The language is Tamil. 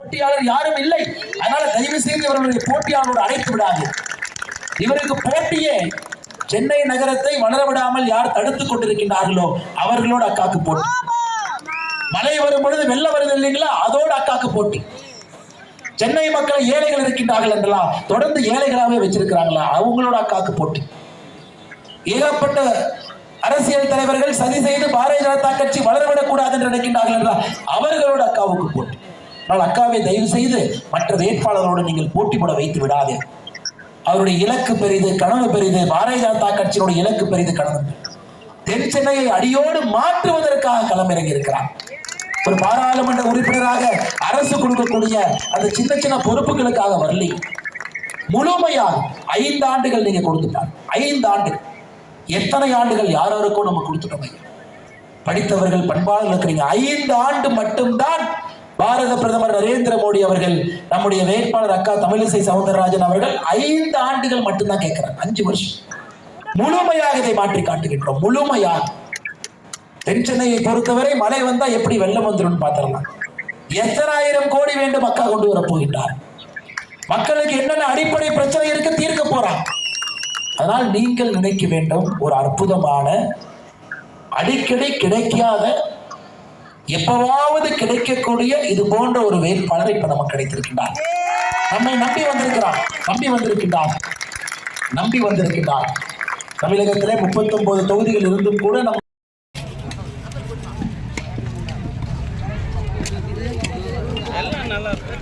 போட்டியாளர் யாரும் இல்லை. அதனால தயவு செய்து இவர்களுடைய போட்டியாளரோடு அழைத்து விடாது. இவருக்கு போட்டியே சென்னை நகரத்தை வளர விடாமல் யார் தடுத்துக் கொண்டிருக்கின்றார்களோ அவர்களோடு அக்காக்கு போட்டி. மழை வரும் பொழுது வெள்ளம் வருது இல்லைங்களா, அதோடு அக்காக்கு போட்டி. சென்னை மக்கள் ஏழைகள் இருக்கின்றார்கள் என்றெல்லாம் தொடர்ந்து ஏழைகளாகவே வச்சிருக்கிறாங்களா, அவங்களோட அக்காக்கு போட்டி. ஏகப்பட்ட அரசியல் தலைவர்கள் சதி செய்து பாரதிய ஜனதா கட்சி வளரவிடக் கூடாது என்று நினைக்கின்றார்கள் என்றால் அவர்களோட அக்காவுக்கு போட்டி. ஆனால் அக்காவை தயவு செய்து மற்ற வேட்பாளர்களோடு நீங்கள் போட்டி போட வைத்து விடாது. அவருடைய இலக்கு பெரிது, கனவு பெரிது. பாரதிய ஜனதா கட்சியினுடைய இலக்கு பெரிது, கனவு. தென் சென்னையை அடியோடு மாற்றுவதற்காக களமிறங்கி இருக்கிறார். ஒரு பாராளுமன்ற உறுப்பினராக அரசு கொடுக்கக்கூடிய அந்த சின்ன சின்ன பொறுப்புகளுக்காக வரலை. முழுமையாக 5 ஆண்டுகள் நீங்க கொடுத்துட்டாங்க. 5 ஆண்டுகள். எத்தனை ஆண்டுகள் யாருக்கும் நம்ம கொடுத்துட்டோம். படித்தவர்கள், பண்பாளர்கள் இருக்கிறீங்க. 5 ஆண்டு மட்டும்தான் பாரத பிரதமர் நரேந்திர மோடி அவர்கள் நம்முடைய வேட்பாளர் அக்கா தமிழிசை சவுந்தரராஜன் அவர்கள் 5 ஆண்டுகள் மட்டும்தான் கேட்கிறாங்க. 5 வருஷம் முழுமையாக இதை மாற்றி காட்டுகின்றோம். முழுமையாக தென் சென்னையை பொறுத்தவரை மழை வந்தா எப்படி வெள்ளம் வந்துடும் பார்த்திடலாம். எத்தனை ஆயிரம் கோடி வேண்டும் அக்கா கொண்டு வர போகின்றார். மக்களுக்கு என்னென்ன அடிப்படை பிரச்சனை இருக்கு தீர்க்க போறாங்க. அதனால் நீங்கள் நினைக்க வேண்டும், ஒரு அற்புதமான அடிக்கடி கிடைக்காத எப்பவாவது கிடைக்கக்கூடிய இது போன்ற ஒரு வேட்பாளர் இப்ப நமக்கு கிடைத்திருக்கின்றார். நம்மை நம்பி வந்திருக்கின்றார். தமிழகத்திலே 39 தொகுதிகள் இருந்தும் கூட நம்ம நல்லா இருக்கு.